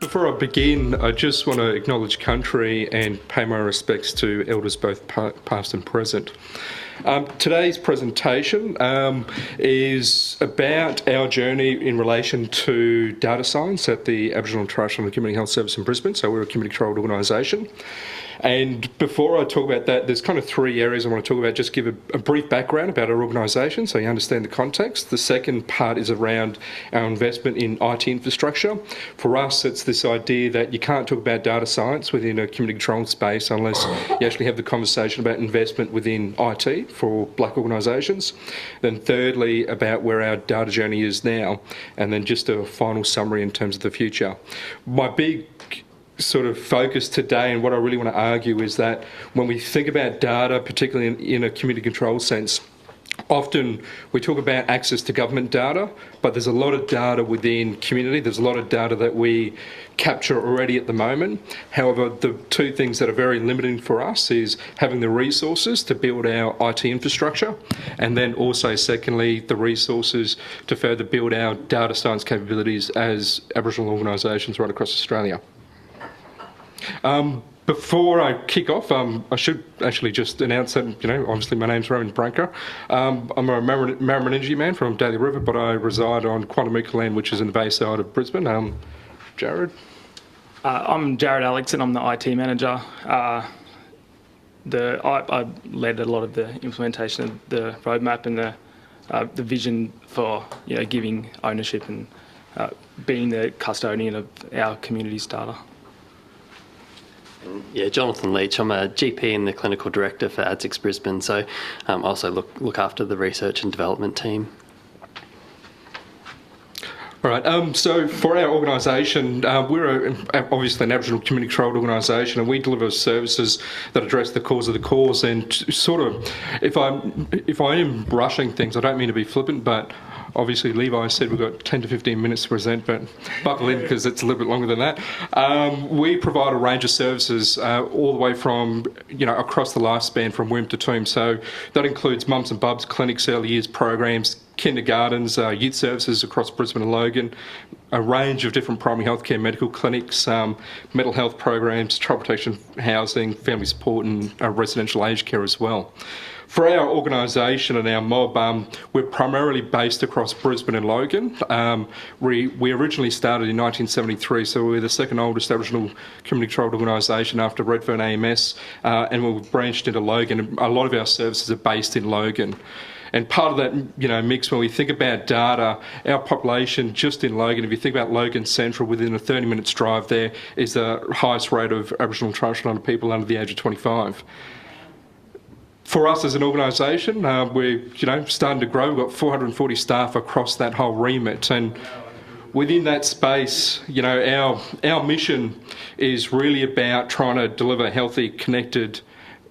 Before I begin, I just want to acknowledge country and pay my respects to elders both past and present. Today's presentation is about our journey in relation to data science at the Aboriginal and Torres Strait Community Health Service in Brisbane, so we're a community-controlled organisation. And before I talk about that, there's kind of three areas I want to talk about. Just give a brief background about our organisation so you understand the context. The second part is around our investment in IT infrastructure. For us, it's this idea that you can't talk about data science within a community-controlled space unless you actually have the conversation about investment within IT for black organisations. Then thirdly, about where our data journey is now. And then just a final summary in terms of the future. My big sort of focus today and what I really want to argue is that when we think about data, particularly in a community control sense, often we talk about access to government data, but there's a lot of data within community. There's a lot of data that we capture already at the moment. However, the two things that are very limiting for us is having the resources to build our IT infrastructure, and then also secondly, the resources to further build our data science capabilities as Aboriginal organisations right across Australia. Before I kick off, I should actually just announce that, obviously my name's Raymond Brunker. I'm a Marraman Energy man from Daly River, but I reside on Quantamuka land, which is in the Bayside of Brisbane. Jarryd? I'm Jarryd Aleckson. I'm the IT manager. I led a lot of the implementation of the roadmap and the vision for giving ownership and being the custodian of our community's data. Yeah, Jonathan Leitch. I'm a GP and the clinical director for ARDC Brisbane, so I also look after the research and development team. All right, so for our organisation, we're obviously an Aboriginal community-controlled organisation, and we deliver services that address the cause of the cause. And sort of, if I am rushing things, I don't mean to be flippant, but obviously Levi said we've got 10 to 15 minutes to present, but buckle in because it's a little bit longer than that. We provide a range of services all the way from, across the lifespan from womb to tomb. So that includes mums and bubs, clinics, early years programs, kindergartens, youth services across Brisbane and Logan, a range of different primary healthcare medical clinics, mental health programs, child protection housing, family support and residential aged care as well. For our organisation and our mob, we're primarily based across Brisbane and Logan. We originally started in 1973, so we're the second oldest Aboriginal community-controlled organisation after Redfern AMS, and we've branched into Logan. And a lot of our services are based in Logan. And part of that, mix, when we think about data, our population just in Logan, if you think about Logan Central, within a 30-minute drive there, is the highest rate of Aboriginal and Torres Strait people under the age of 25. For us as an organisation, we're starting to grow. We've got 440 staff across that whole remit, and within that space, our mission is really about trying to deliver healthy, connected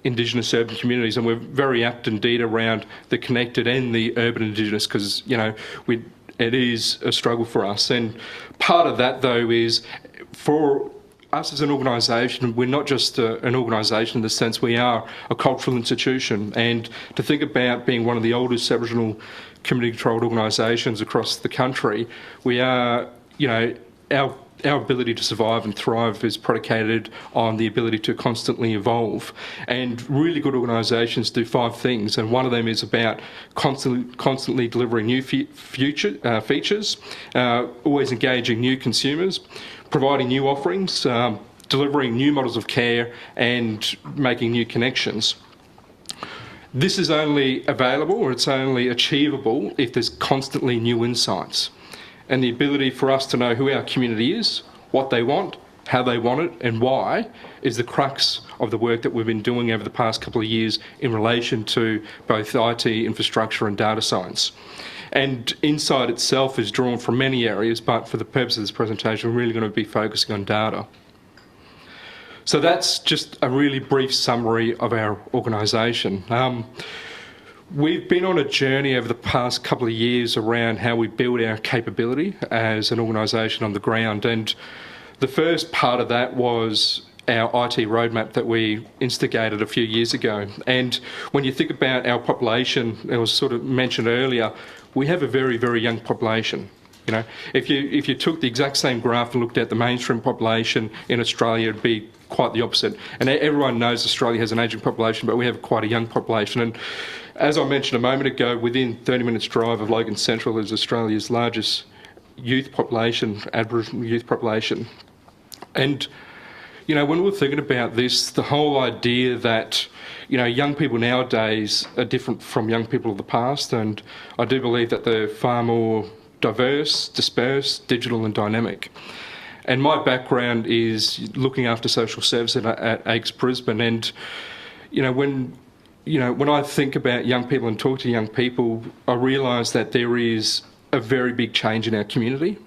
Indigenous urban communities, and we're very apt indeed around the connected and the urban Indigenous because it is a struggle for us. And part of that though is for us as an organisation, we're not just an organisation in the sense we are a cultural institution, and to think about being one of the oldest Aboriginal community-controlled organisations across the country, we are, our ability to survive and thrive is predicated on the ability to constantly evolve. And really good organisations do 5 things, and one of them is about constantly delivering new features, always engaging new consumers, providing new offerings, delivering new models of care, and making new connections. This is only available, or it's only achievable, if there's constantly new insights. And the ability for us to know who our community is, what they want, how they want it, and why, is the crux of the work that we've been doing over the past couple of years in relation to both IT infrastructure and data science. And insight itself is drawn from many areas, but for the purpose of this presentation, we're really going to be focusing on data. So that's just a really brief summary of our organisation. We've been on a journey over the past couple of years around how we build our capability as an organisation on the ground, and the first part of that was our IT roadmap that we instigated a few years ago. And when you think about our population, it was sort of mentioned earlier, we have a very, very young population. You know, if you took the exact same graph and looked at the mainstream population in Australia, it'd be quite the opposite. And everyone knows Australia has an ageing population, but we have quite a young population. And as I mentioned a moment ago, within 30 minutes drive of Logan Central is Australia's largest youth population, Aboriginal youth population. And, you know, when we're thinking about this, the whole idea that, you know, young people nowadays are different from young people of the past, and I do believe that they're far more diverse, dispersed, digital and dynamic. And my background is looking after social services at ARDC Brisbane, and, you know, when I think about young people and talk to young people, I realise that there is a very big change in our community.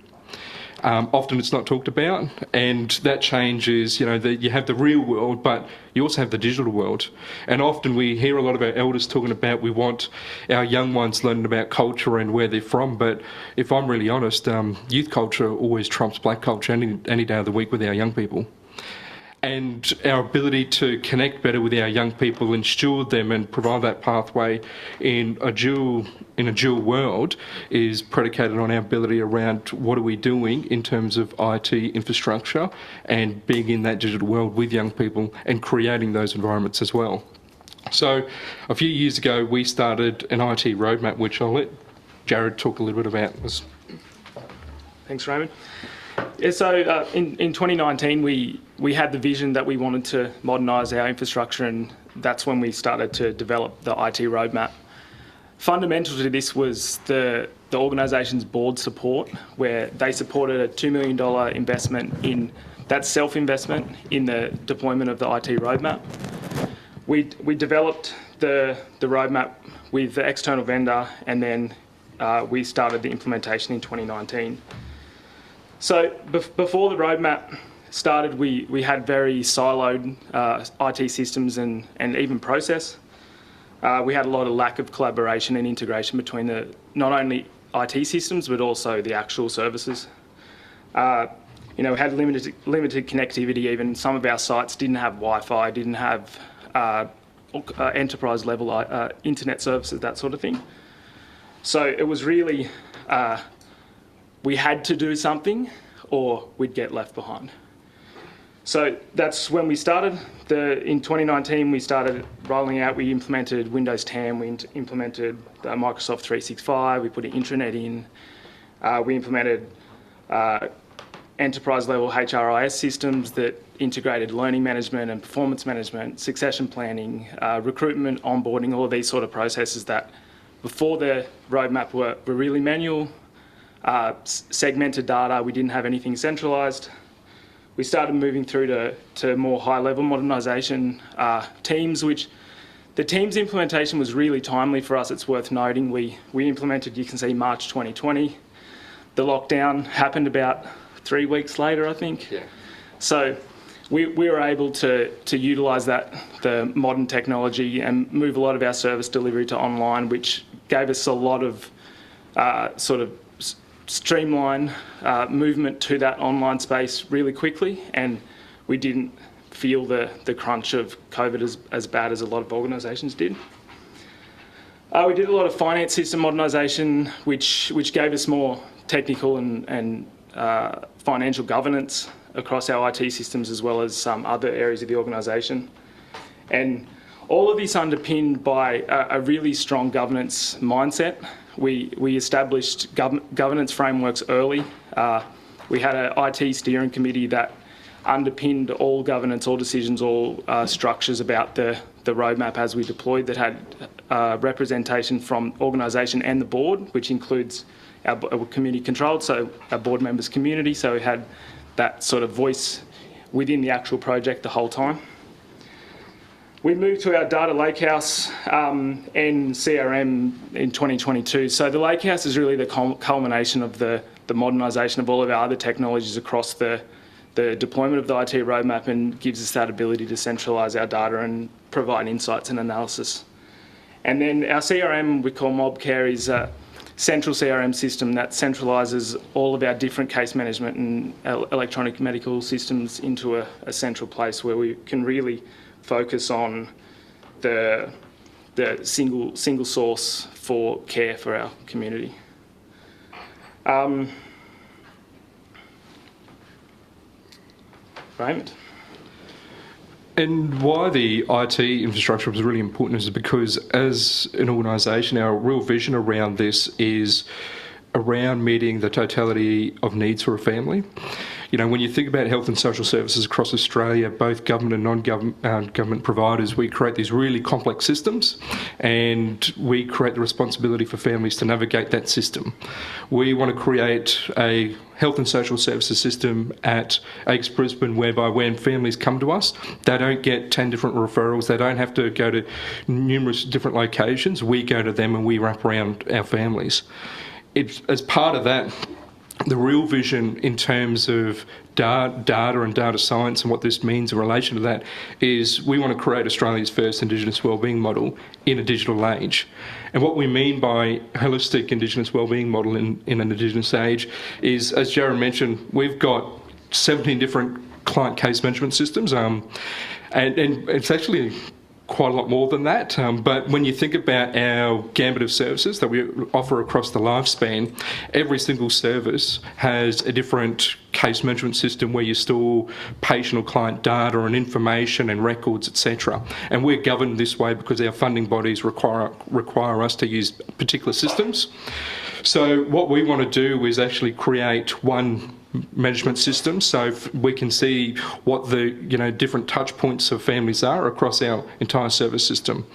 Often it's not talked about, and that change is, you know, you have the real world, but you also have the digital world. And often we hear a lot of our elders talking about we want our young ones learning about culture and where they're from, but if I'm really honest, youth culture always trumps black culture any day of the week with our young people. And our ability to connect better with our young people and steward them and provide that pathway in a dual world is predicated on our ability around what are we doing in terms of IT infrastructure and being in that digital world with young people and creating those environments as well. So a few years ago we started an IT roadmap, which I'll let Jarryd talk a little bit about. Thanks, Raymond. Yeah, so in 2019 we had the vision that we wanted to modernise our infrastructure, and that's when we started to develop the IT roadmap. Fundamental to this was the organisation's board support, where they supported a $2 million investment in that self-investment in the deployment of the IT roadmap. We developed the roadmap with the external vendor, and then we started the implementation in 2019. So before the roadmap started, we had very siloed IT systems and even process. We had a lot of lack of collaboration and integration between not only IT systems but also the actual services. You know, we had limited connectivity. Even some of our sites didn't have Wi-Fi, didn't have enterprise level internet services, that sort of thing. So it was really we had to do something or we'd get left behind. So that's when we started. In 2019, we started rolling out. We implemented Windows 10. We implemented Microsoft 365. We put an intranet in. We implemented enterprise-level HRIS systems that integrated learning management and performance management, succession planning, recruitment, onboarding, all of these sort of processes that before the roadmap were really manual. Segmented data, we didn't have anything centralised. We started moving through to more high-level modernisation teams, which the teams implementation was really timely for us. It's worth noting we implemented, you can see, March 2020. The lockdown happened about 3 weeks later, I think. Yeah. So we were able to utilise the modern technology and move a lot of our service delivery to online, which gave us a lot of sort of streamline movement to that online space really quickly, and we didn't feel the crunch of COVID as bad as a lot of organisations did. We did a lot of finance system modernisation, which gave us more technical and financial governance across our IT systems, as well as some other areas of the organisation. And all of this underpinned by a really strong governance mindset. We established governance frameworks early. We had an IT steering committee that underpinned all governance, all decisions, all structures about the roadmap as we deployed, that had representation from organisation and the board, which includes our community controlled, so our board members' community, so we had that sort of voice within the actual project the whole time. We moved to our data lakehouse and CRM in 2022. So the lakehouse is really the culmination of the modernisation of all of our other technologies across the deployment of the IT roadmap, and gives us that ability to centralise our data and provide insights and analysis. And then our CRM, we call MobCare, is a central CRM system that centralises all of our different case management and electronic medical systems into a central place where we can really focus on the single source for care for our community. Raymond. And why the IT infrastructure was really important is because as an organisation, our real vision around this is around meeting the totality of needs for a family. You know, when you think about health and social services across Australia, both government and non-government government providers, we create these really complex systems and we create the responsibility for families to navigate that system. We want to create a health and social services system at ARDC Brisbane whereby when families come to us, they don't get 10 different referrals, they don't have to go to numerous different locations, we go to them and we wrap around our families. As part of that, the real vision in terms of data and data science and what this means in relation to that is we want to create Australia's first Indigenous wellbeing model in a digital age. And what we mean by holistic Indigenous wellbeing model in an Indigenous age is, as Jarryd mentioned, we've got 17 different client case management systems, and it's actually quite a lot more than that, but when you think about our gambit of services that we offer across the lifespan, every single service has a different case management system where you store patient or client data and information and records, etc. And we're governed this way because our funding bodies require us to use particular systems. So what we want to do is actually create one management system so we can see what the different touch points of families are across our entire service system.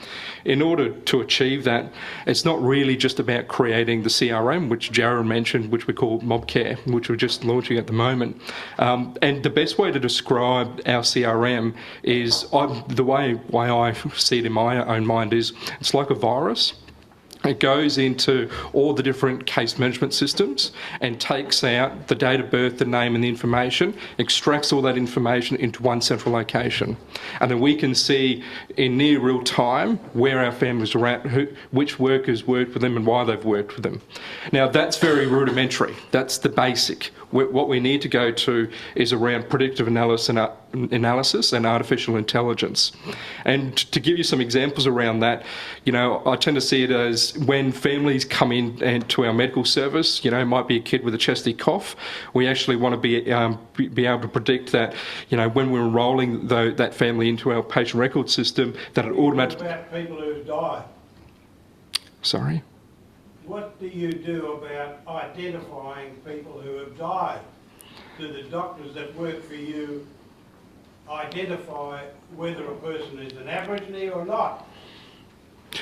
In order to achieve that, it's not really just about creating the CRM, which Jarryd mentioned, which we call MobCare, which we're just launching at the moment. And the best way to describe our CRM is, the way I see it in my own mind is, it's like a virus. It goes into all the different case management systems and takes out the date of birth, the name and the information, extracts all that information into one central location. And then we can see in near real time where our families are at, which workers worked with them and why they've worked with them. Now that's very rudimentary, that's the basic. What we need to go to is around predictive analysis and artificial intelligence. And to give you some examples around that, I tend to see it as when families come in and to our medical service, it might be a kid with a chesty cough. We actually want to be able to predict that, when we're enrolling that family into our patient record system, that it automatically. About people who die. Sorry. What do you do about identifying people who have died? Do the doctors that work for you identify whether a person is an Aborigine or not?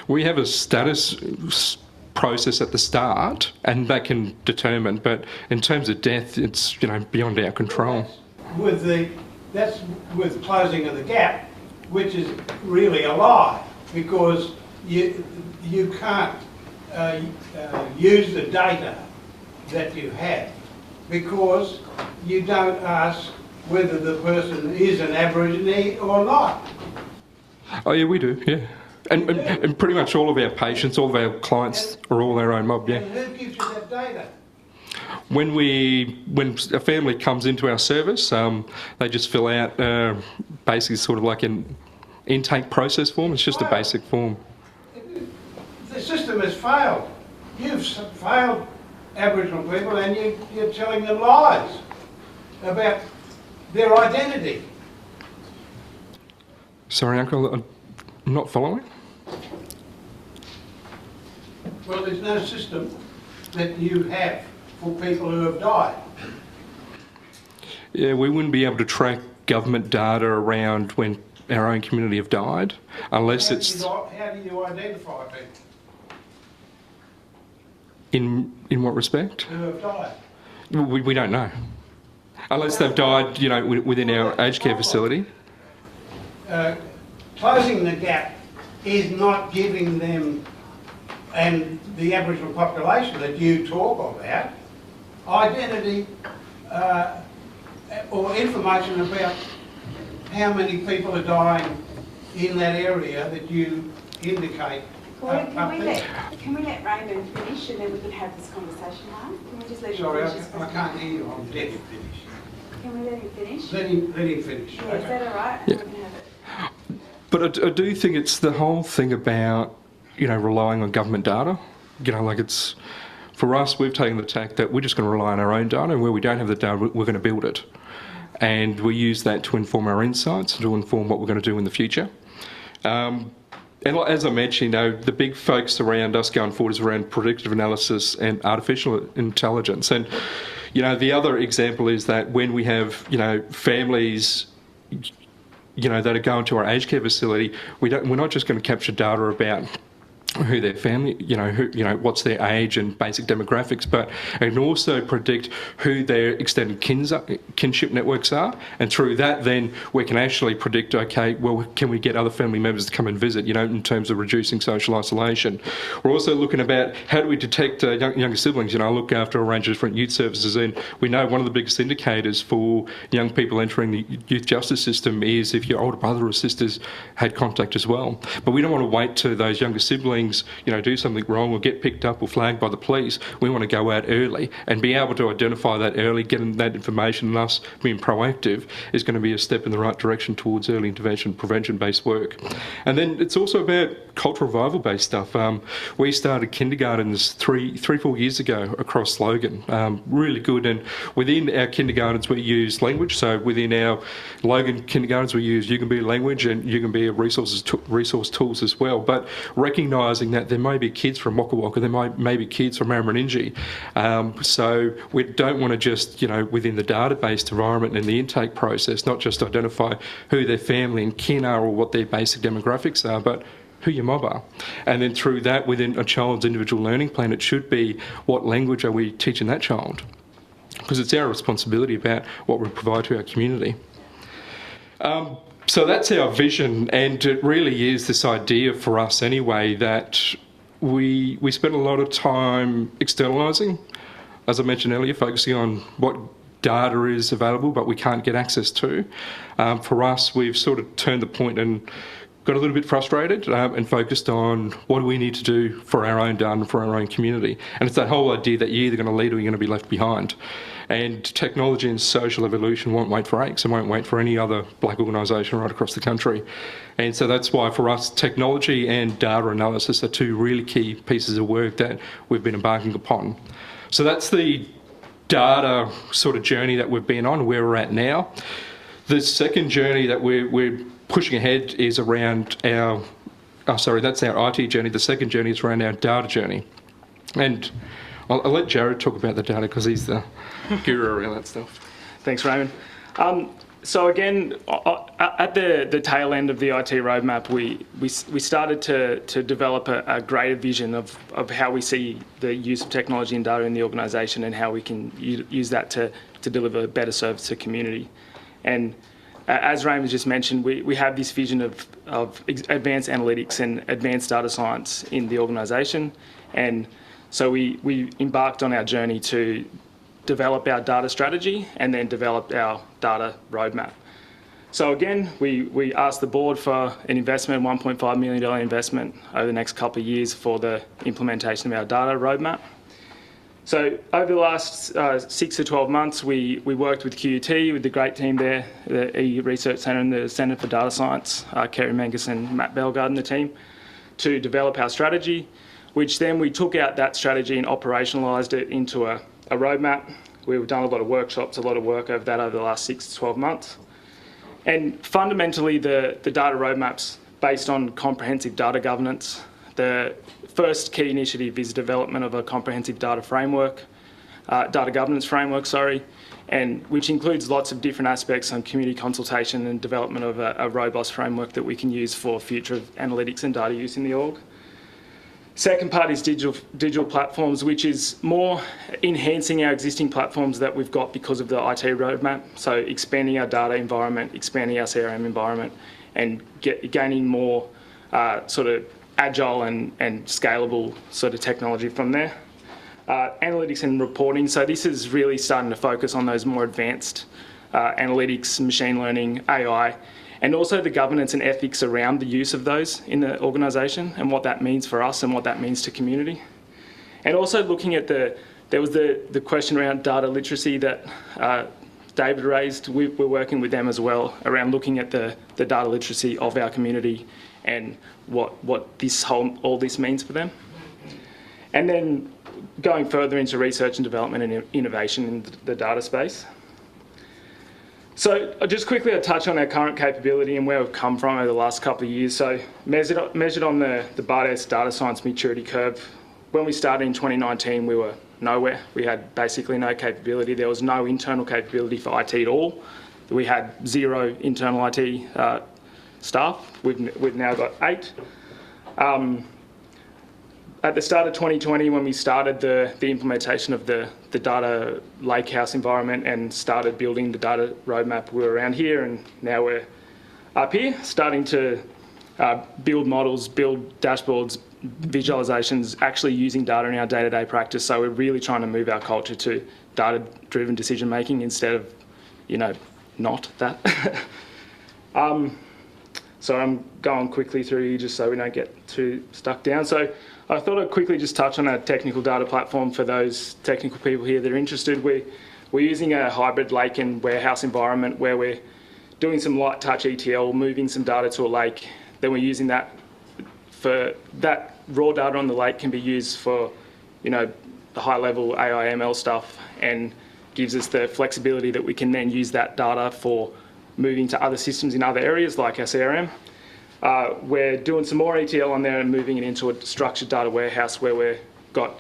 We have a status process at the start, and that can determine, but in terms of death, it's beyond our control. That's with closing of the gap, which is really a lie, because you can't use the data that you have, because you don't ask whether the person is an Aborigine or not. Oh yeah, we do, yeah. And pretty much all of our patients, all of our clients are all our own mob, yeah. And who gives you that data? When a family comes into our service, they just fill out basically sort of like an intake process form. It's just a basic form. The system has failed. You've failed Aboriginal people, and you're telling them lies about their identity. Sorry, Uncle, I'm not following. Well, there's no system that you have for people who have died. Yeah, we wouldn't be able to track government data around when our own community have died, unless it's... How do you identify people? In what respect? Who have died? We don't know. Unless they've died, within our aged care facility. Closing the gap is not giving them, and the Aboriginal population that you talk about, identity or information about how many people are dying in that area that you indicate. Can we let Raymond finish and then we can have this conversation, Mark? Can we just let him Sorry, finish? I can't hear you. I'm deaf. Can we let him finish? Let him finish. Yeah, is that all right? Yeah. We can have it. But I do think it's the whole thing about, relying on government data. It's, for us, we've taken the tack that we're just going to rely on our own data, and where we don't have the data, we're going to build it. and we use that to inform our insights, to inform what we're going to do in the future. And as I mentioned, the big focus around us going forward is around predictive analysis and artificial intelligence. And, the other example is that when we have, families, that are going to our aged care facility, we're not just going to capture data about who their family, what's their age and basic demographics, but it can also predict who their extended kinship networks are, and through that then we can actually predict, okay, well, can we get other family members to come and visit, in terms of reducing social isolation. We're also looking about how do we detect younger siblings. I look after a range of different youth services, and we know one of the biggest indicators for young people entering the youth justice system is if your older brother or sisters had contact as well. But we don't want to wait till those younger siblings do something wrong or get picked up or flagged by the police. We want to go out early and be able to identify that early, getting that information, and us being proactive is going to be a step in the right direction towards early intervention, prevention-based work. And then it's also about cultural revival-based stuff. We started kindergartens 3-4 years ago across Logan. Really good. And within our kindergartens, we use language. So within our Logan kindergartens, we use You Can Be language and You Can Be resource tools as well. But recognising that there may be kids from Waka Waka, there may be kids from Raymond. So we don't want to just, within the database environment and the intake process, not just identify who their family and kin are or what their basic demographics are, but who your mob are. And then through that, within a child's individual learning plan, it should be what language are we teaching that child? Because it's our responsibility about what we provide to our community. So that's our vision, and it really is this idea for us anyway that we spend a lot of time externalising, as I mentioned earlier, focusing on what data is available but we can't get access to. For us, we've sort of turned the point and got a little bit frustrated and focused on what do we need to do for our own data and for our own community. And it's that whole idea that you're either going to lead or you're going to be left behind. And technology and social evolution won't wait for ACE and won't wait for any other black organisation right across the country. And so that's why for us, technology and data analysis are two really key pieces of work that we've been embarking upon. So that's the data sort of journey that we've been on, where we're at now. The second journey that we're pushing ahead is around our, that's our IT journey. The second journey is around our data journey. And I'll let Jarryd talk about the data because he's the guru around that stuff. Thanks, Raymond. So again, at the tail end of the IT roadmap, we started to develop a greater vision of how we see the use of technology and data in the organisation and how we can use that to deliver better service to community. And as Raymond just mentioned, we have this vision of advanced analytics and advanced data science in the organisation. And so we embarked on our journey to develop our data strategy and then develop our data roadmap. So again, we asked the board for an investment, $1.5 million investment over the next couple of years for the implementation of our data roadmap. So over the last 6 to 12 months, we worked with QUT, with the great team there, the EU Research Centre and the Centre for Data Science, Kerry Menges and Matt Bellegarde and the team, to develop our strategy, which then we took out that strategy and operationalised it into a roadmap. We've done a lot of workshops, a lot of work over that over the last 6 to 12 months. And fundamentally, the data roadmap's based on comprehensive data governance. The first key initiative is development of a comprehensive data framework, data governance framework, and which includes lots of different aspects on community consultation and development of a robust framework that we can use for future analytics and data use in the org. Second part is digital platforms, which is more enhancing our existing platforms that we've got because of the IT roadmap. So expanding our data environment, expanding our CRM environment, and gaining more sort of agile and scalable sort of technology from there. Analytics and reporting. So this is really starting to focus on those more advanced analytics, machine learning, AI, and also the governance and ethics around the use of those in the organisation and what that means for us and what that means to community. And also looking at there was the question around data literacy that David raised. We're working with them as well around looking at the data literacy of our community and what all this means for them. And then going further into research and development and innovation in the data space. So just quickly, I'll touch on our current capability and where we've come from over the last couple of years. So measured on the BARDS data science maturity curve, when we started in 2019, we were nowhere. We had basically no capability. There was no internal capability for IT at all. We had 0 internal IT staff. We've now got 8. At the start of 2020, when we started the implementation of the data lakehouse environment and started building the data roadmap, we were around here, and now we're up here, starting to build models, build dashboards, visualizations, actually using data in our day-to-day practice. So we're really trying to move our culture to data-driven decision-making instead of, not that. So I'm going quickly through here just so we don't get too stuck down. So I thought I'd quickly just touch on our technical data platform for those technical people here that are interested. We're using a hybrid lake and warehouse environment where we're doing some light touch ETL, moving some data to a lake. Then we're using that for that raw data on the lake can be used for, the high level AI ML stuff, and gives us the flexibility that we can then use that data for moving to other systems in other areas like our CRM. We're doing some more ETL on there and moving it into a structured data warehouse where we've got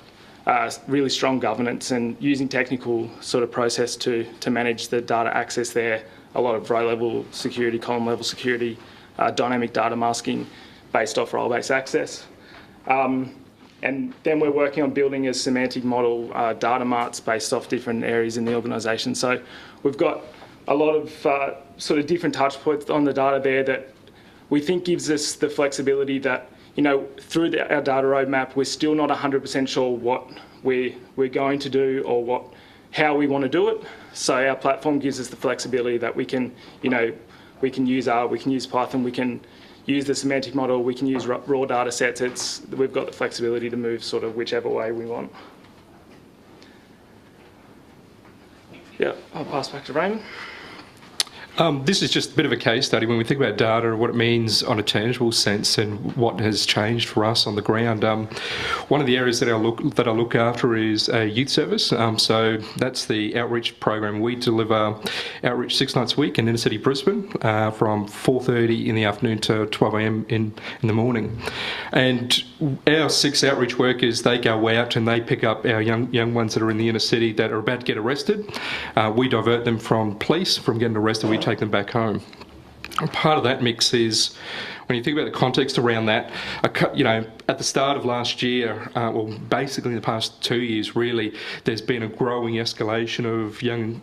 really strong governance and using technical sort of process to manage the data access there. A lot of row level security, column level security, dynamic data masking based off role-based access. And then we're working on building a semantic model, data marts based off different areas in the organisation. So we've got a lot of sort of different touch points on the data there that we think gives us the flexibility that, through our data roadmap, we're still not 100% sure what we're going to do or how we want to do it. So our platform gives us the flexibility that we can, we can use R, we can use Python, we can use the semantic model, we can use raw data sets. We've got the flexibility to move sort of whichever way we want. Yeah, I'll pass back to Raymond. This is just a bit of a case study when we think about data, what it means on a tangible sense and what has changed for us on the ground. One of the areas that I look after is a youth service. So that's the outreach program. We deliver outreach 6 nights a week in inner city Brisbane from 4:30 in the afternoon to 12 a.m. in the morning. And our 6 outreach workers, they go out and they pick up our young ones that are in the inner city that are about to get arrested. We divert them from police, from getting arrested. We take them back home. And part of that mix is, when you think about the context around that, at the start of last year, well, basically in the past 2 years, really, there's been a growing escalation of young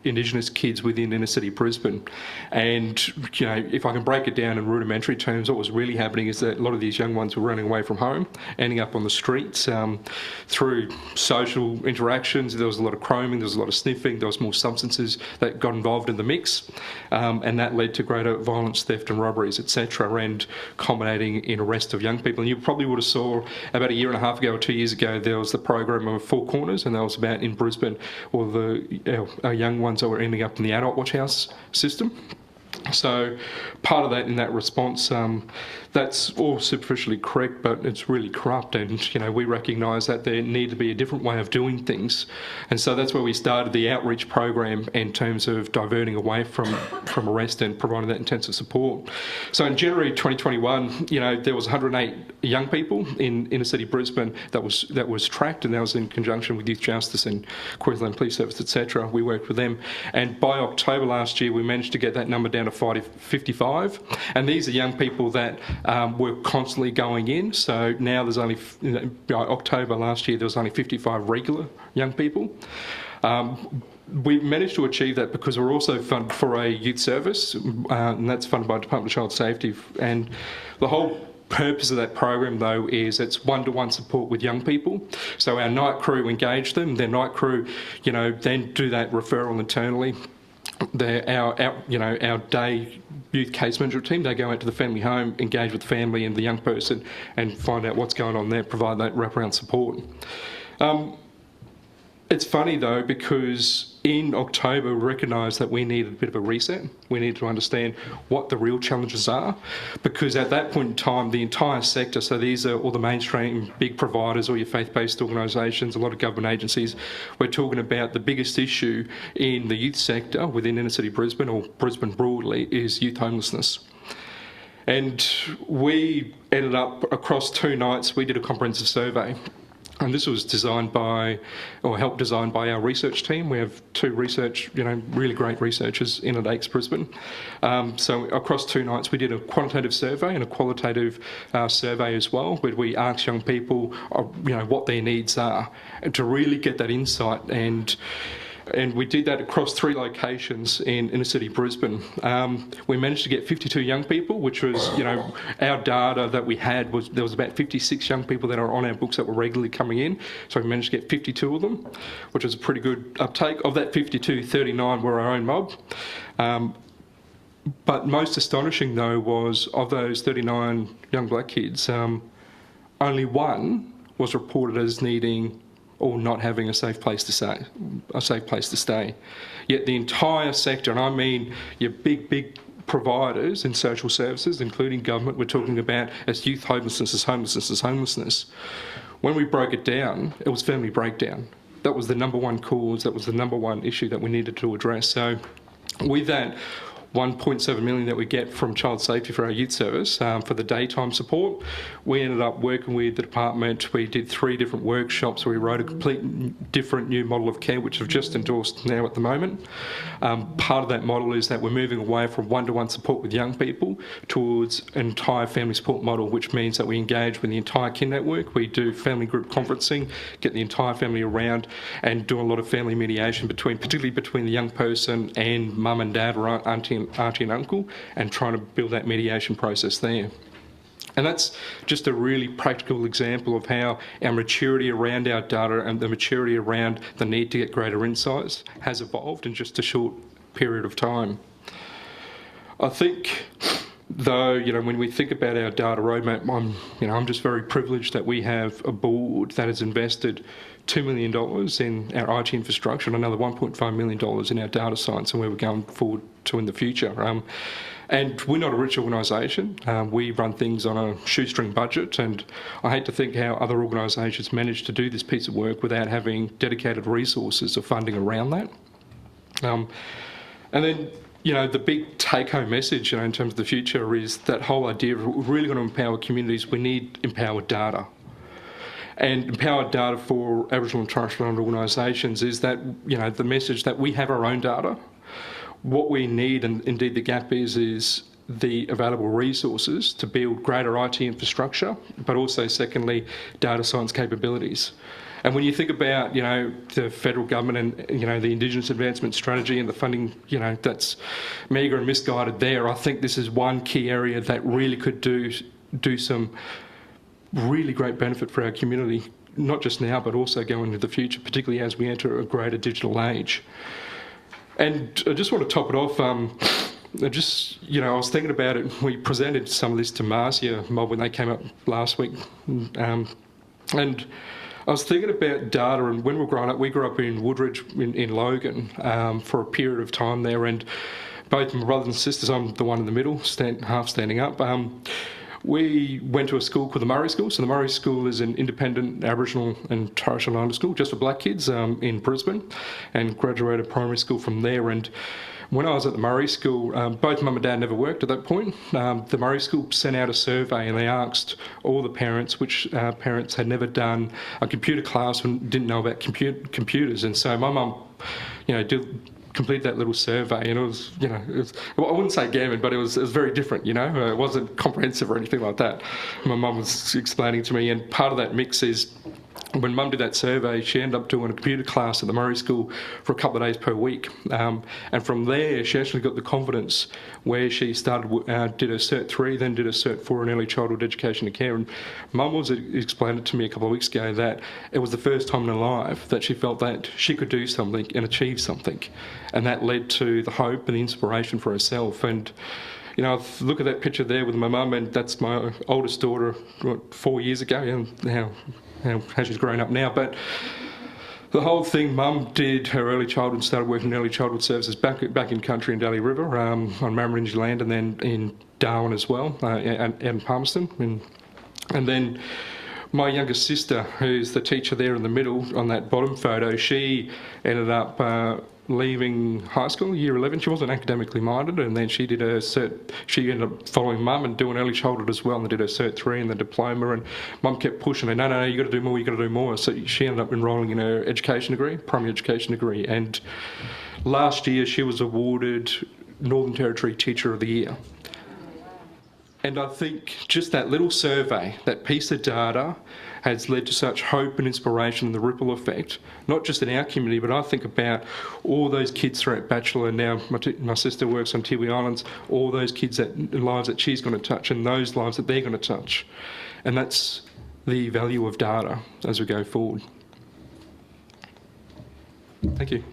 Indigenous kids within inner city Brisbane. And, if I can break it down in rudimentary terms, what was really happening is that a lot of these young ones were running away from home, ending up on the streets through social interactions. There was a lot of chroming, there was a lot of sniffing, there was more substances that got involved in the mix, and that led to greater violence, theft and robberies, etc., and culminating in arrest of young people. And you probably would have saw about 1.5 years ago or 2 years ago, there was the program of Four Corners, and that was about in Brisbane, or our young ones that were ending up in the adult watch house system. So part of that, in that response, that's all superficially correct, but it's really corrupt, and we recognise that there need to be a different way of doing things. And so that's where we started the outreach program in terms of diverting away from arrest and providing that intensive support. So in January 2021, there was 108 young people in inner city Brisbane that was tracked, and that was in conjunction with Youth Justice and Queensland Police Service, etc. We worked with them, and by October last year we managed to get that number down to 55, and these are young people that were constantly going in. So now there's only, by October last year, there was only 55 regular young people. We managed to achieve that because we're also funded for a youth service, and that's funded by Department of Child Safety. And the whole purpose of that program, though, is it's one-to-one support with young people. So our night crew engage them. Their night crew, then do that referral internally. Our day youth case management team, they go out to the family home, engage with the family and the young person, and find out what's going on there, provide that wraparound support. It's funny though, because in October, we recognised that we needed a bit of a reset. We needed to understand what the real challenges are, because at that point in time, the entire sector, so these are all the mainstream big providers, all your faith-based organisations, a lot of government agencies, we're talking about the biggest issue in the youth sector within inner city Brisbane, or Brisbane broadly, is youth homelessness. And we ended up, across 2 nights, we did a comprehensive survey. And this was designed by, or helped design by our research team. We have 2 really great researchers in at ARDC Brisbane. So across 2 nights, we did a quantitative survey and a qualitative survey as well, where we asked young people, what their needs are, and to really get that insight. And we did that across 3 locations in inner city Brisbane. We managed to get 52 young people, which was, our data that we had was, there was about 56 young people that are on our books that were regularly coming in. So we managed to get 52 of them, which was a pretty good uptake. Of that 52, 39 were our own mob. But most astonishing, though, was of those 39 young black kids, only 1 was reported as needing or not having a safe place to stay. Yet the entire sector, and I mean your big providers in social services, including government, we're talking about as youth homelessness, as homelessness. When we broke it down, it was family breakdown. That was the number 1 cause, that was the number 1 issue that we needed to address. So with that, 1.7 million that we get from Child Safety for our youth service for the daytime support. We ended up working with the department. We did 3 different workshops. We wrote a complete different new model of care, which we've just endorsed now at the moment. Part of that model is that we're moving away from one-to-one support with young people towards an entire family support model, which means that we engage with the entire kin network. We do family group conferencing, get the entire family around, and do a lot of family mediation, particularly between the young person and mum and dad or auntie and uncle, and trying to build that mediation process there. And that's just a really practical example of how our maturity around our data and the maturity around the need to get greater insights has evolved in just a short period of time. I think, though, when we think about our data roadmap, I'm just very privileged that we have a board that has invested $2 million in our IT infrastructure and another $1.5 million in our data science and where we're going forward to in the future. And we're not a rich organisation. We run things on a shoestring budget, and I hate to think how other organisations manage to do this piece of work without having dedicated resources or funding around that. And then, the big take-home message, in terms of the future is that whole idea of we're really going to empower communities. We need empowered data. And empowered data for Aboriginal and Torres Strait Islander organisations is that, the message that we have our own data. What we need, and indeed the gap is the available resources to build greater IT infrastructure, but also, secondly, data science capabilities. And when you think about, the federal government and, the Indigenous advancement strategy and the funding, that's meagre and misguided there, I think this is one key area that really could do some really great benefit for our community, not just now, but also going into the future, particularly as we enter a greater digital age. And I just want to top it off. I was thinking about it. We presented some of this to Marcia Mob when they came up last week. And I was thinking about data, and when we were growing up, we grew up in Woodridge in Logan for a period of time there, and both my brothers and sisters, I'm the one in the middle, half standing up, we went to a school called the Murray School. So the Murray School is an independent Aboriginal and Torres Strait Islander school just for black kids in Brisbane, and graduated primary school from there. And when I was at the Murray School, both mum and dad never worked at that point. The Murray School sent out a survey and they asked all the parents which parents had never done a computer class and didn't know about computers. And so my mum, did complete that little survey, and it was, I wouldn't say gammon, but it was very different, it wasn't comprehensive or anything like that. My mum was explaining to me, and part of that mix is when mum did that survey, she ended up doing a computer class at the Murray School for a couple of days per week. And from there, she actually got the confidence where she started, did a Cert 3, then did a Cert 4 in early childhood education and care. And mum was explained it to me a couple of weeks ago that it was the first time in her life that she felt that she could do something and achieve something. And that led to the hope and the inspiration for herself. And I look at that picture there with my mum, and that's my oldest daughter, 4 years ago, and how she's grown up now. But The whole thing, Mum did her early childhood, started working in early childhood services back in country in Daly River, on Mamaringi land, and then in Darwin as well, and Palmerston. And then my younger sister, who's the teacher there in the middle on that bottom photo, she ended up leaving high school, year 11. She wasn't academically minded, and then she did her cert. She ended up following Mum and doing early childhood as well, and did her Cert 3 and the diploma. And Mum kept pushing her, no, you got to do more, you got to do more. So she ended up enrolling in her education degree, primary education degree. And last year she was awarded Northern Territory Teacher of the Year. And I think just that little survey, that piece of data, has led to such hope and inspiration and the ripple effect, not just in our community, but I think about all those kids throughout Bachelor. Now my sister works on Tiwi Islands, all those kids, lives that she's going to touch, and those lives that they're going to touch. And that's the value of data as we go forward. Thank you.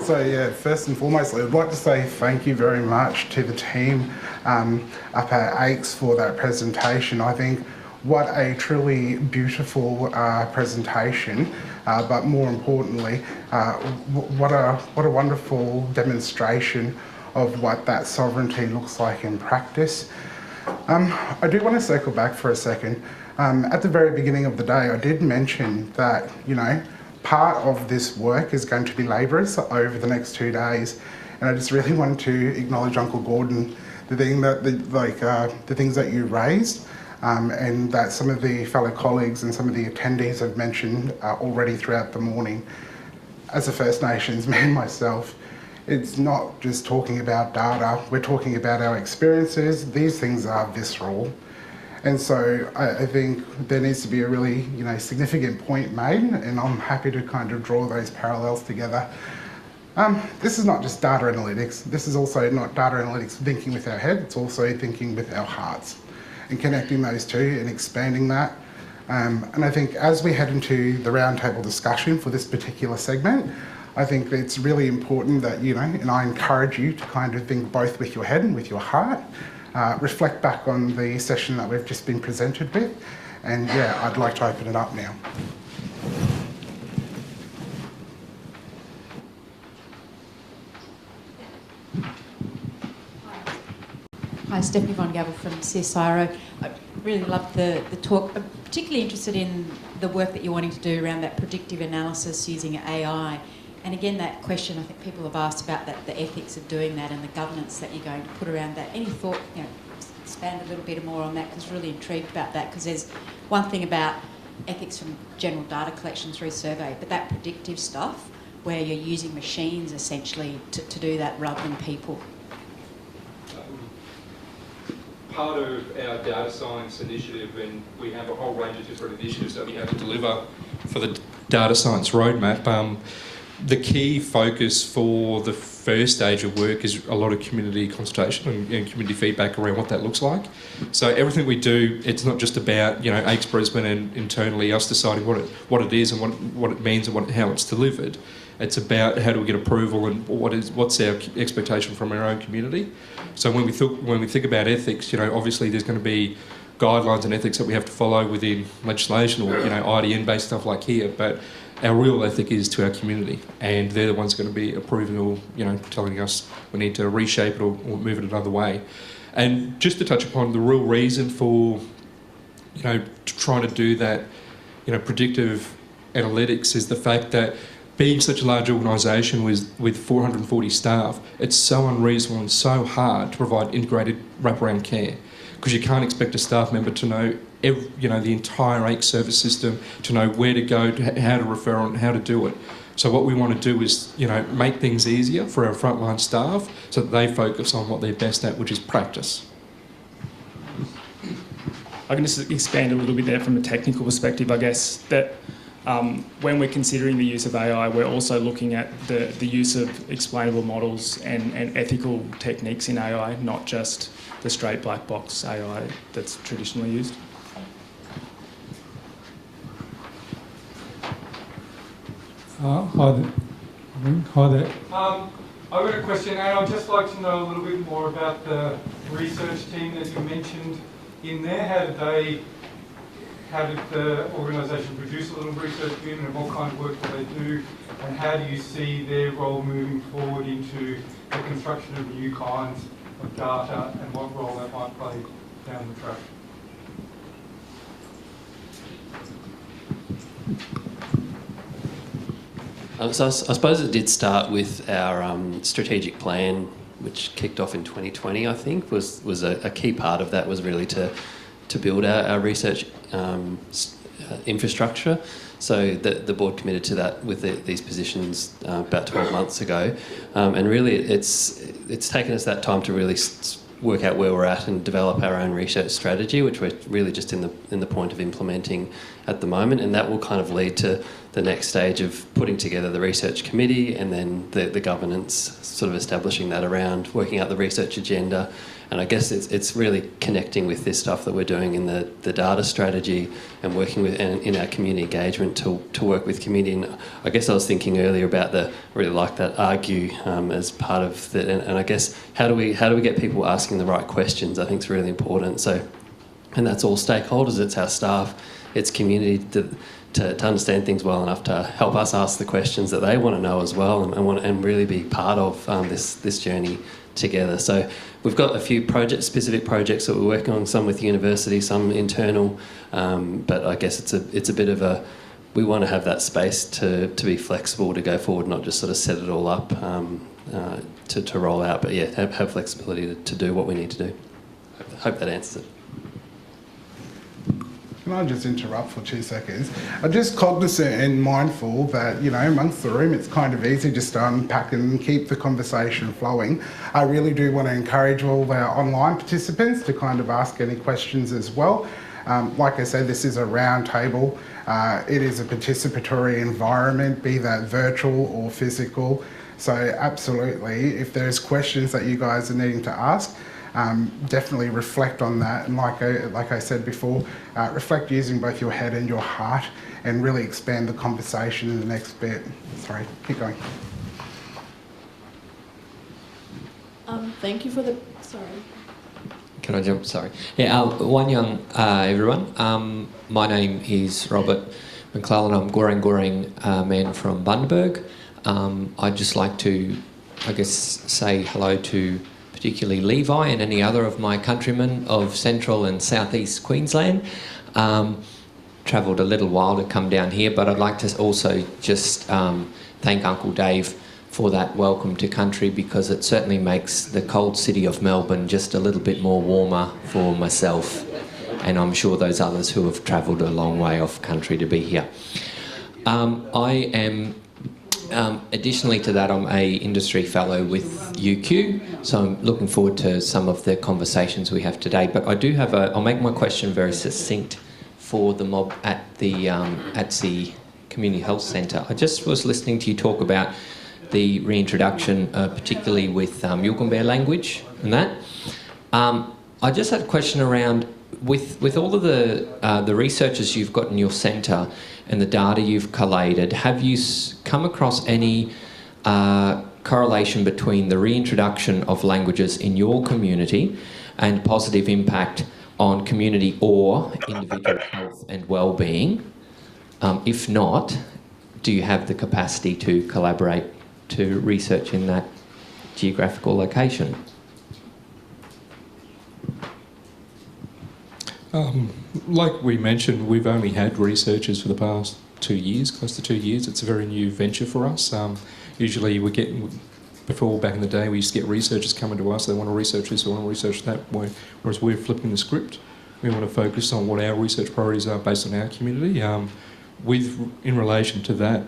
So yeah, first and foremost, I'd like to say thank you very much to the team up at AICS for that presentation. I think what a truly beautiful presentation, but more importantly, what a wonderful demonstration of what that sovereignty looks like in practice. I do want to circle back for a second. At the very beginning of the day, I did mention that, part of this work is going to be labourers over the next 2 days, and I just really wanted to acknowledge Uncle Gordon, the things that you raised, and that some of the fellow colleagues and some of the attendees have mentioned already throughout the morning. As a First Nations man myself, it's not just talking about data, we're talking about our experiences. These things are visceral. And so I think there needs to be a really, significant point made, and I'm happy to kind of draw those parallels together. This is not just data analytics. This is also not data analytics thinking with our head, it's also thinking with our hearts and connecting those two and expanding that. And I think as we head into the roundtable discussion for this particular segment, I think it's really important that, and I encourage you to kind of think both with your head and with your heart. Reflect back on the session that we've just been presented with, and yeah, I'd like to open it up now. Hi, Stephanie Von Gabel from CSIRO. I really loved the talk. I'm particularly interested in the work that you're wanting to do around that predictive analysis using AI. And again, that question I think people have asked about the ethics of doing that and the governance that you're going to put around that. Any thought, expand a little bit more on that, because I'm really intrigued about that, because there's one thing about ethics from general data collection through survey, but that predictive stuff where you're using machines essentially to do that rather than people. Part of our data science initiative, and we have a whole range of different initiatives that we have to deliver for the data science roadmap. The key focus for the first stage of work is a lot of community consultation and community feedback around what that looks like. So everything we do, it's not just about AICS Brisbane and internally us deciding what it is and what it means and how it's delivered. It's about how do we get approval and what's our expectation from our own community. So when we think about ethics, obviously there's going to be guidelines and ethics that we have to follow within legislation or IDN based stuff like here, but our real ethic is to our community, and they're the ones going to be approving or telling us we need to reshape it or move it another way. And just to touch upon the real reason for trying to do that predictive analytics is the fact that being such a large organisation with 440 staff, it's so unreasonable and so hard to provide integrated wraparound care, because you can't expect a staff member to know the entire AICS service system, to know where to go, how to refer on, how to do it. So what we want to do is, make things easier for our frontline staff so that they focus on what they're best at, which is practice. I can just expand a little bit there from a technical perspective, I guess, that when we're considering the use of AI, we're also looking at the use of explainable models and ethical techniques in AI, not just the straight black box AI that's traditionally used. Hi there. I've got a question, and I'd just like to know a little bit more about the research team that you mentioned in there. How did the organisation produce a little research team, and what kind of work do they do, and how do you see their role moving forward into the construction of new kinds of data, and what role that might play down the track? So I suppose it did start with our strategic plan, which kicked off in 2020. I think was a key part of that was really to build our research infrastructure. So the board committed to that with these positions about 12 months ago, and really it's taken us that time to really work out where we're at and develop our own research strategy, which we're really just in the point of implementing at the moment, and that will kind of lead to the next stage of putting together the research committee, and then the governance, sort of establishing that around working out the research agenda. And I guess it's really connecting with this stuff that we're doing in the data strategy and working with and in our community engagement to work with community. And I guess I was thinking earlier about I really like that argue as part of the, and I guess how do we get people asking the right questions? I think it's really important. So, and that's all stakeholders. It's our staff, it's community to understand things well enough to help us ask the questions that they want to know as well, and really be part of this journey together. So we've got a few specific projects that we're working on, some with university, some internal, but I guess it's a bit of we want to have that space to be flexible, to go forward, not just sort of set it all up to roll out, but yeah, have flexibility to do what we need to do. Hope that answers it. Can I just interrupt for 2 seconds? I'm just cognizant and mindful that, amongst the room, it's kind of easy just to unpack and keep the conversation flowing. I really do want to encourage all of our online participants to kind of ask any questions as well. Like I said, this is a roundtable. It is a participatory environment, be that virtual or physical. So absolutely, if there's questions that you guys are needing to ask, definitely reflect on that, and like I said before, reflect using both your head and your heart, and really expand the conversation in the next bit. Sorry, keep going. Thank you for the... Sorry. Can I jump? Sorry. Yeah, Wanyang, everyone. My name is Robert McClellan. I'm Goreng man from Bundaberg. I'd just like to, I guess, say hello to particularly Levi and any other of my countrymen of central and southeast Queensland. Travelled a little while to come down here, but I'd like to also just thank Uncle Dave for that welcome to country, because it certainly makes the cold city of Melbourne just a little bit more warmer for myself, and I'm sure those others who have travelled a long way off country to be here. I am additionally to that, I'm a industry fellow with UQ, so I'm looking forward to some of the conversations we have today. But I do have I'll make my question very succinct for the mob at the Community Health Centre. I just was listening to you talk about the reintroduction, particularly with Yugambeh language and that. I just had a question around, with all of the researchers you've got in your centre and the data you've collated, have you come across any correlation between the reintroduction of languages in your community and positive impact on community or individual health and well-being? If not, do you have the capacity to collaborate to research in that geographical location? Like we mentioned, we've only had researchers for the past 2 years, close to 2 years. It's a very new venture for us. Usually we get, before back in the day, we used to get researchers coming to us, they want to research this, they want to research that, whereas we're flipping the script. We want to focus on what our research priorities are based on our community. In relation to that,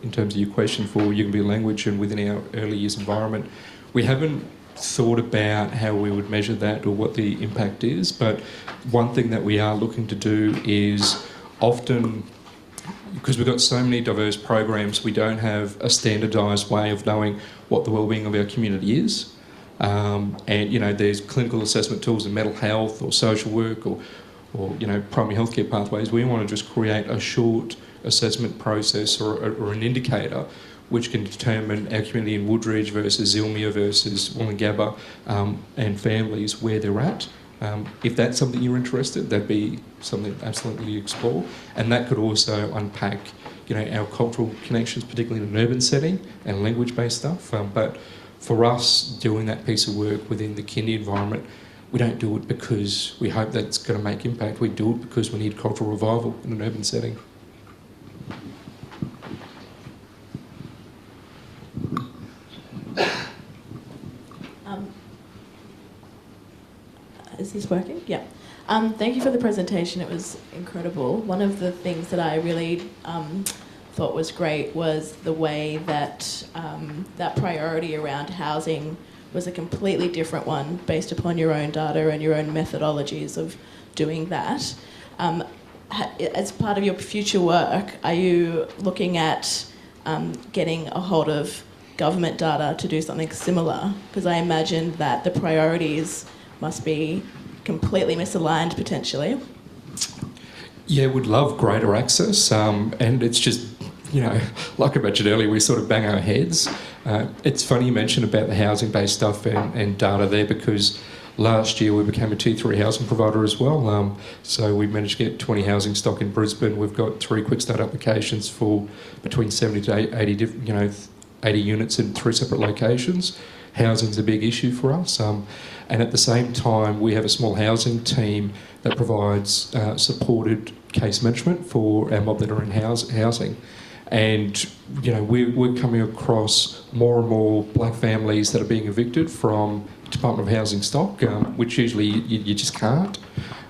in terms of your question for Yugambeh language and within our early years environment, we haven't thought about how we would measure that or what the impact is, but one thing that we are looking to do is often, because we've got so many diverse programs, we don't have a standardised way of knowing what the wellbeing of our community is. And there's clinical assessment tools in mental health or social work or primary healthcare pathways. We want to just create a short assessment process or an indicator which can determine our community in Woodridge versus Zilmia versus Wollongabba and families where they're at. If that's something you're interested, that'd be something absolutely explore. And that could also unpack, our cultural connections, particularly in an urban setting and language-based stuff. But for us, doing that piece of work within the kindy environment, we don't do it because we hope that's going to make impact. We do it because we need cultural revival in an urban setting. Is this working? Yeah. Thank you for the presentation. It was incredible. One of the things that I really thought was great was the way that that priority around housing was a completely different one based upon your own data and your own methodologies of doing that. As part of your future work, are you looking at getting a hold of government data to do something similar? Because I imagine that the priorities must be completely misaligned potentially. Yeah, we'd love greater access, and it's just, like I mentioned earlier, we sort of bang our heads. It's funny you mentioned about the housing-based stuff and data there, because last year we became a Tier 3 housing provider as well. So we managed to get 20 housing stock in Brisbane. We've got 3 quick start applications for between 70 to 80, 80 units in 3 separate locations. Housing's a big issue for us. And at the same time, we have a small housing team that provides supported case management for our mob that are in housing. And, we're coming across more and more black families that are being evicted from Department of Housing stock, which usually you just can't.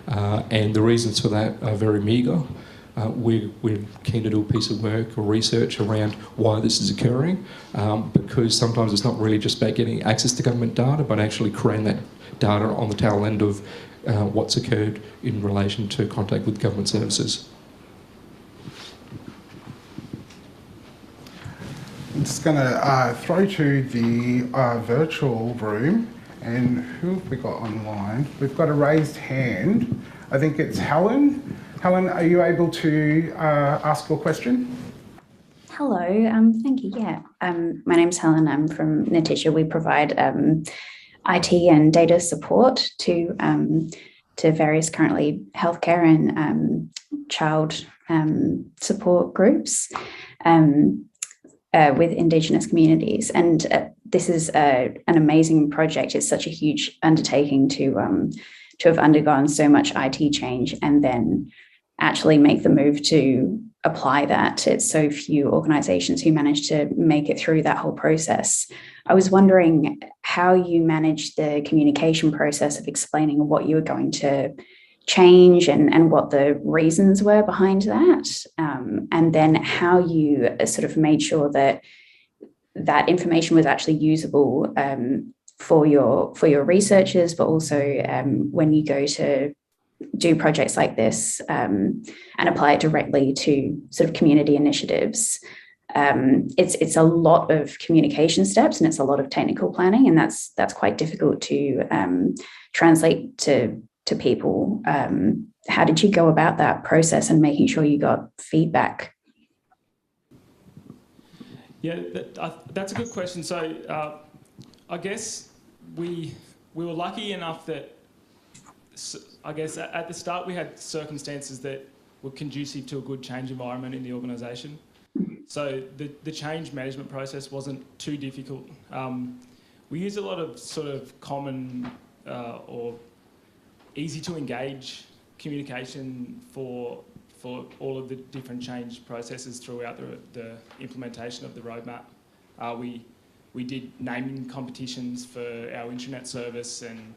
And the reasons for that are very meagre. We're keen to do a piece of work or research around why this is occurring, because sometimes it's not really just about getting access to government data, but actually creating that data on the tail end of what's occurred in relation to contact with government services. I'm just going to throw to the virtual room, and who have we got online? We've got a raised hand. I think it's Helen. Helen, are you able to ask your question? Hello, thank you. Yeah, my name's Helen. I'm from Natisha. We provide IT and data support to various currently healthcare and child support groups with Indigenous communities. And this is an amazing project. It's such a huge undertaking to have undergone so much IT change and then actually make the move to apply that. It's so few organisations who manage to make it through that whole process. I was wondering how you managed the communication process of explaining what you were going to change and what the reasons were behind that, and then how you sort of made sure that that information was actually usable for your researchers, but also when you go to do projects like this and apply it directly to sort of community initiatives. It's a lot of communication steps and it's a lot of technical planning, and that's quite difficult to translate to people. How did you go about that process and making sure you got feedback? Yeah, that's a good question. So I guess we were lucky enough that I guess at the start we had circumstances that were conducive to a good change environment in the organisation. So the change management process wasn't too difficult. We use a lot of sort of common or easy to engage communication for all of the different change processes throughout the implementation of the roadmap. We did naming competitions for our intranet service, and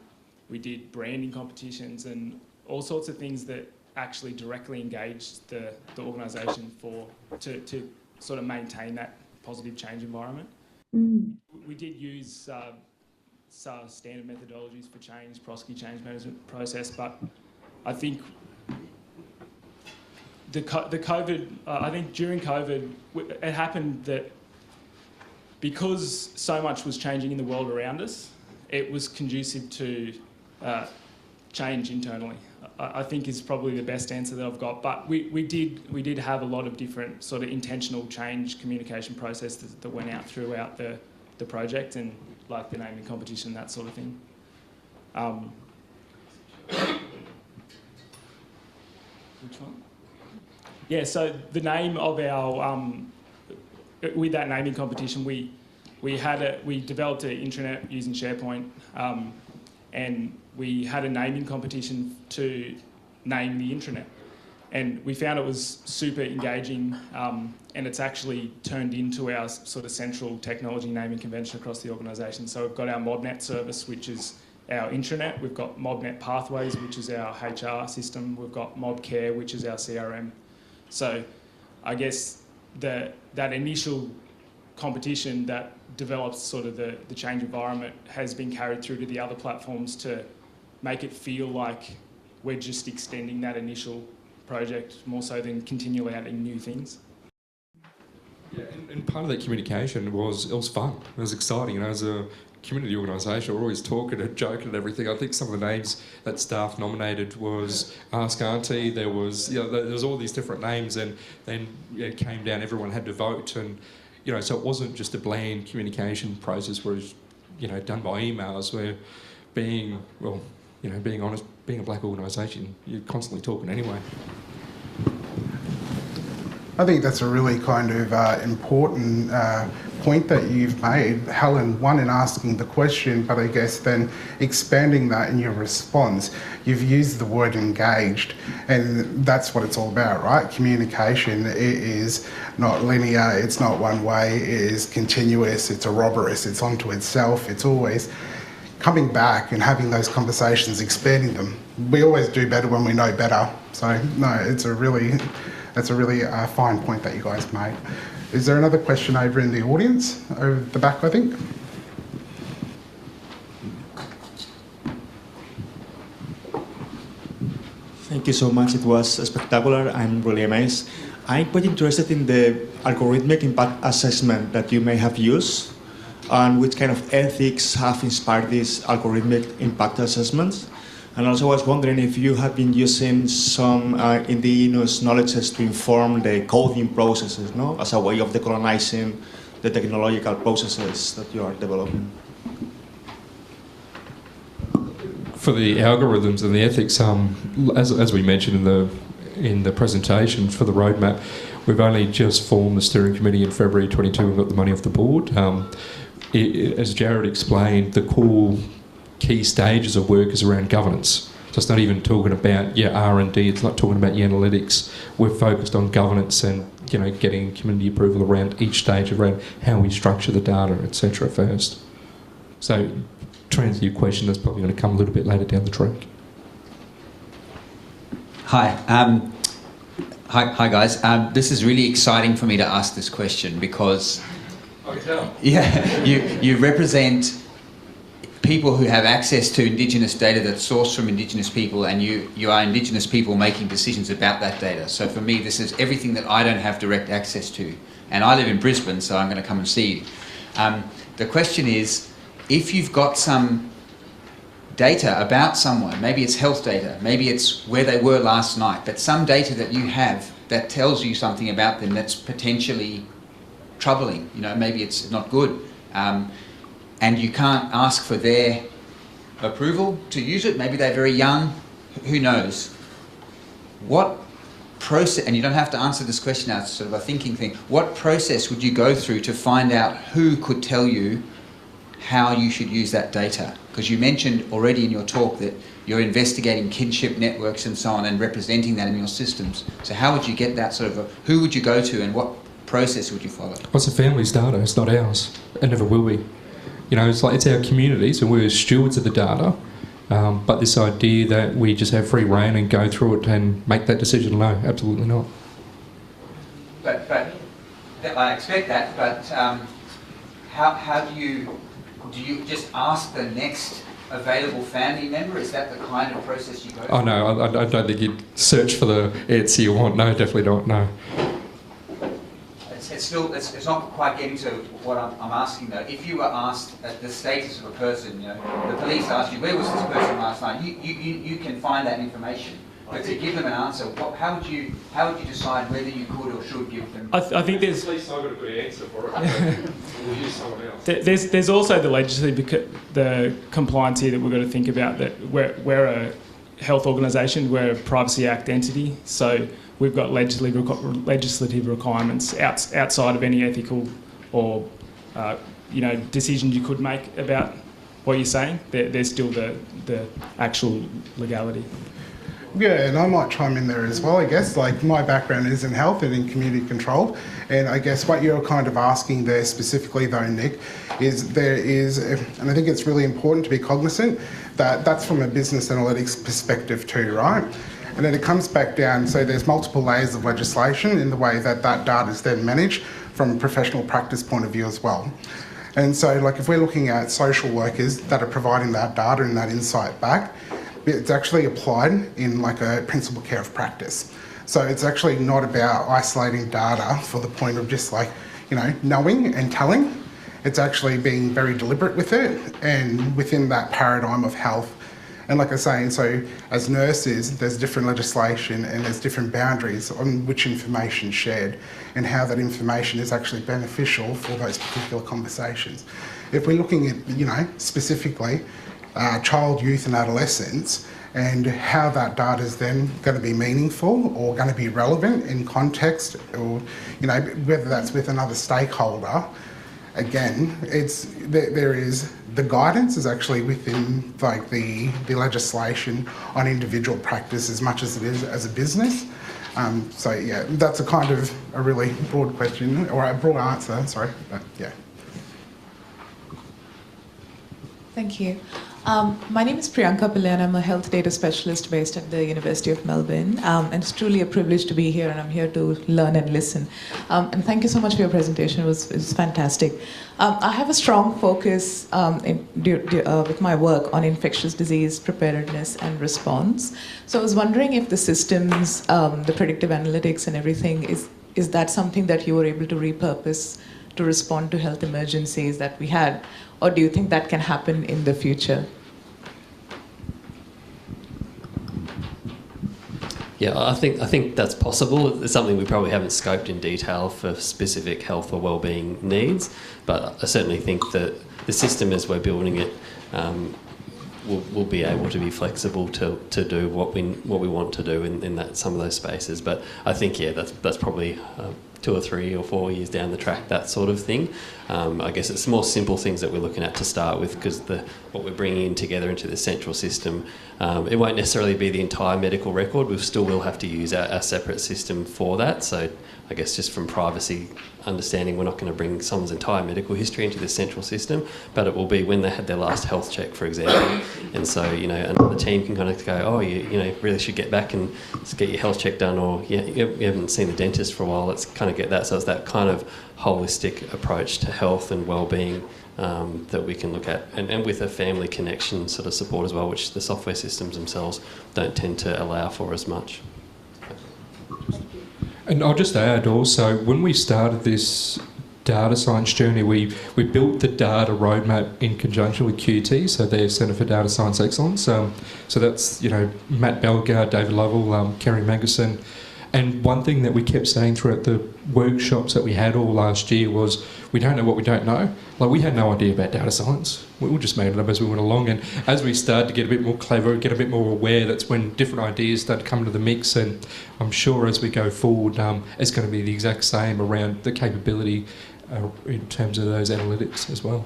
we did branding competitions and all sorts of things that actually directly engaged the organisation to sort of maintain that positive change environment. We did use standard methodologies for change, prosecute change management process, but I think the COVID, I think during COVID, it happened that because so much was changing in the world around us, it was conducive to change internally, I think is probably the best answer that I've got. But we did have a lot of different sort of intentional change communication processes that went out throughout the project, and like the naming competition, that sort of thing. Which one? Yeah, so the name of our, with that naming competition, we developed an intranet using SharePoint, and we had a naming competition to name the intranet. And we found it was super engaging, and it's actually turned into our sort of central technology naming convention across the organisation. So we've got our MobNet service, which is our intranet. We've got MobNet Pathways, which is our HR system. We've got MobCare, which is our CRM. So I guess that initial competition that develops sort of the change environment has been carried through to the other platforms to make it feel like we're just extending that initial project more so than continually adding new things. Yeah, and part of that communication was fun. It was exciting. You know, as a community organisation, we're always talking and joking and everything. I think some of the names that staff nominated was Ask Auntie. There was, you know, there was all these different names, and then it came down. Everyone had to vote, and you know, so it wasn't just a bland communication process where it was, you know, done by emails. We're being honest, being a black organisation, you're constantly talking anyway. I think that's a really kind of important point that you've made, Helen, one in asking the question, but I guess then expanding that in your response. You've used the word engaged, and that's what it's all about, right? Communication, it is not linear, it's not one way, it is continuous, it's aeroborous, it's onto itself, it's always coming back and having those conversations, expanding them. We always do better when we know better. So no, that's a really fine point that you guys made. Is there another question over in the audience, over the back, I think? Thank you so much. It was spectacular. I'm really amazed. I'm quite interested in the algorithmic impact assessment that you may have used, and which kind of ethics have inspired these algorithmic impact assessments. And also I was wondering if you have been using some indigenous knowledges to inform the coding processes, no? As a way of decolonizing the technological processes that you are developing. For the algorithms and the ethics, as we mentioned in the presentation for the roadmap, we've only just formed the steering committee in February 22 and got the money off the board. As Jarryd explained, the core key stages of work is around governance. So it's not even talking about your R&D, it's not talking about your analytics. We're focused on governance and, you know, getting community approval around each stage, around how we structure the data, etc. first. So to answer your question, that's probably going to come a little bit later down the track. Hi. Hi guys. This is really exciting for me to ask this question because I can tell. Yeah, you represent people who have access to Indigenous data that's sourced from Indigenous people, and you are Indigenous people making decisions about that data. So for me, this is everything that I don't have direct access to. And I live in Brisbane, so I'm going to come and see you. The question is, if you've got some data about someone, maybe it's health data, maybe it's where they were last night, but some data that you have that tells you something about them that's potentially troubling, you know, maybe it's not good, and you can't ask for their approval to use it, maybe they're very young, who knows. What process, and you don't have to answer this question now, it's sort of a thinking thing, what process would you go through to find out who could tell you how you should use that data? Because you mentioned already in your talk that you're investigating kinship networks and so on and representing that in your systems. So how would you get that sort of, who would you go to and what process would you follow? Well, it's a family's data, it's not ours. It never will be. You know, it's our communities and we're stewards of the data, but this idea that we just have free rein and go through it and make that decision, no, absolutely not. But I expect that, but how do you just ask the next available family member? Is that the kind of process you go through? Oh no, I don't think you'd search for the answer you want. No, definitely not, no. It's it's not quite getting to what I'm asking though. If you were asked at the status of a person, you know, the police asked you, where was this person last night? You can find that information. But to give them an answer, how would you decide whether you could or should give them? I think there's. At least I've got a good answer for it. We'll use someone else. There's also the compliance here that we've got to think about. That we're a health organisation, we're a Privacy Act entity, so we've got legislative requirements outside of any ethical or decisions you could make about what you're saying. There's still the actual legality. Yeah, and I might chime in there as well, I guess. Like, my background is in health and in community control, and I guess what you're kind of asking there specifically though, Nick, is and I think it's really important to be cognizant that that's from a business analytics perspective too, right? And then it comes back down, so there's multiple layers of legislation in the way that data is then managed from a professional practice point of view as well. And so, like, if we're looking at social workers that are providing that data and that insight back, it's actually applied in like a principal care of practice. So it's actually not about isolating data for the point of just like, knowing and telling. It's actually being very deliberate with it and within that paradigm of health. And like I say, so as nurses, there's different legislation and there's different boundaries on which information is shared and how that information is actually beneficial for those particular conversations. If we're looking at, specifically, child, youth and adolescents, and how that data is then going to be meaningful or going to be relevant in context, or whether that's with another stakeholder. Again, there is the guidance is actually within like the legislation on individual practice as much as it is as a business. So yeah, that's a kind of a really broad question or a broad answer. Sorry, but yeah. Thank you. My name is Priyanka Pillai and I'm a health data specialist based at the University of Melbourne. And it's truly a privilege to be here and I'm here to learn and listen. And thank you so much for your presentation. It was fantastic. I have a strong focus with my work on infectious disease preparedness and response. So I was wondering if the systems, the predictive analytics and everything, is that something that you were able to repurpose to respond to health emergencies that we had? Or do you think that can happen in the future? Yeah, I think that's possible. It's something we probably haven't scoped in detail for specific health or wellbeing needs, but I certainly think that the system as we're building it will be able to be flexible to do what we want to do in that some of those spaces. But I think that's probably 2 or 3 or 4 years down the track, that sort of thing. I guess it's more simple things that we're looking at to start with, because what we're bringing in together into the central system, it won't necessarily be the entire medical record. We still will have to use our separate system for that. So I guess just from privacy understanding, we're not going to bring someone's entire medical history into the central system, but it will be when they had their last health check, for example. And so, another team can kind of go, oh, you really should get back and get your health check done, or you haven't seen the dentist for a while. Let's kind of get that. So it's that kind of holistic approach to health and well-being that we can look at, and with a family connection sort of support as well, which the software systems themselves don't tend to allow for as much. And I'll just add also, when we started this data science journey, we built the data roadmap in conjunction with QT, so their Centre for Data Science Excellence. So that's, Matt Belgar, David Lovell, Kerry Magnuson. And one thing that we kept saying throughout the workshops that we had all last year was, we don't know what we don't know. Like, we had no idea about data science. We just made it up as we went along. And as we started to get a bit more clever, get a bit more aware, that's when different ideas started to come into the mix. And I'm sure as we go forward, it's going to be the exact same around the capability in terms of those analytics as well.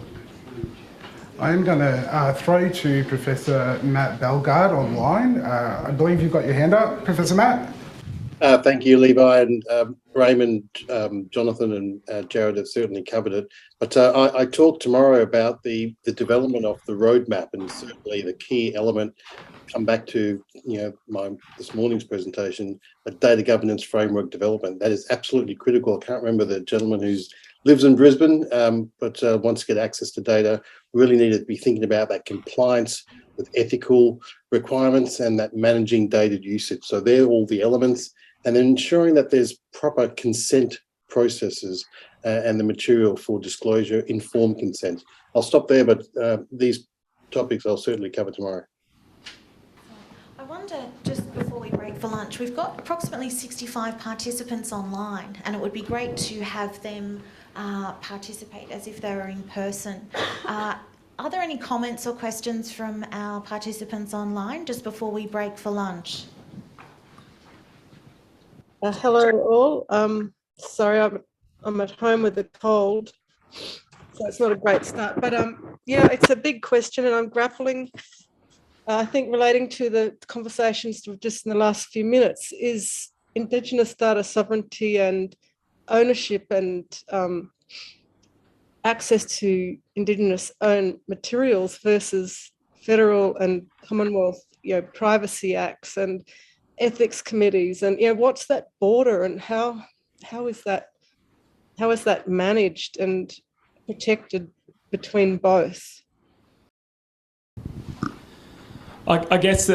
I'm going to throw to Professor Matt Belgard online. I believe you've got your hand up, Professor Matt. Thank you, Levi, and Raymond, Jonathan and Jarryd have certainly covered it. But I talk tomorrow about the development of the roadmap, and certainly the key element, come back to this morning's presentation, a data governance framework development. That is absolutely critical. I can't remember the gentleman who lives in Brisbane, but wants to get access to data. We really need to be thinking about that compliance with ethical requirements and that managing data usage. So they're all the elements. And then ensuring that there's proper consent processes and the material for disclosure, informed consent. I'll stop there, but these topics I'll certainly cover tomorrow. I wonder, just before we break for lunch, we've got approximately 65 participants online, and it would be great to have them participate as if they were in person. Are there any comments or questions from our participants online just before we break for lunch? Hello all. Sorry, I'm at home with a cold, so it's not a great start. But yeah, it's a big question, and I'm grappling. I think relating to the conversations just in the last few minutes is Indigenous data sovereignty and ownership and access to Indigenous owned materials versus federal and Commonwealth, privacy acts and ethics committees, and what's that border, and how is that managed and protected between both? I guess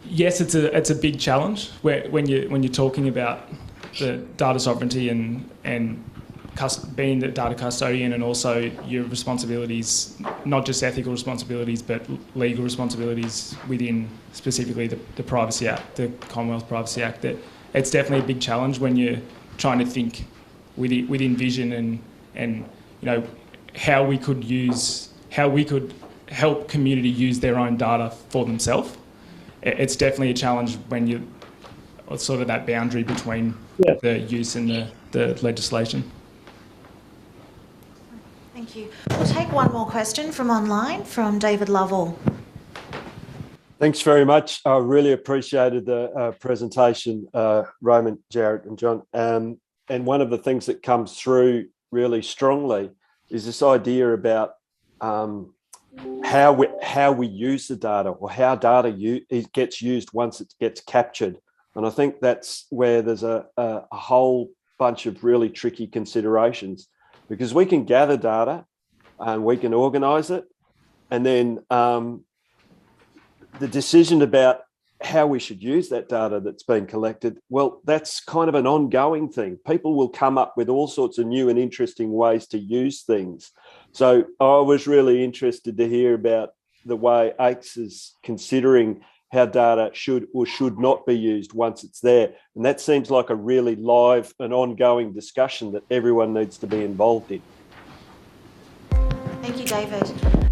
yes, it's a big challenge when you're talking about the data sovereignty and being the data custodian, and also your responsibilities, not just ethical responsibilities, but legal responsibilities within specifically the Privacy Act, the Commonwealth Privacy Act. That it's definitely a big challenge when you're trying to think within vision and how we could help community use their own data for themselves. It's definitely a challenge when you sort of that boundary between the use and the legislation. Thank you. We'll take one more question from online, from David Lovell. Thanks very much. I really appreciated the presentation, Raymond, Jarryd and John. And one of the things that comes through really strongly is this idea about how we use the data, or how data gets used once it gets captured. And I think that's where there's a whole bunch of really tricky considerations, because we can gather data and we can organise it, and then the decision about how we should use that data that's been collected, well, that's kind of an ongoing thing. People will come up with all sorts of new and interesting ways to use things. So I was really interested to hear about the way ACE is considering how data should or should not be used once it's there. And that seems like a really live and ongoing discussion that everyone needs to be involved in. Thank you, David.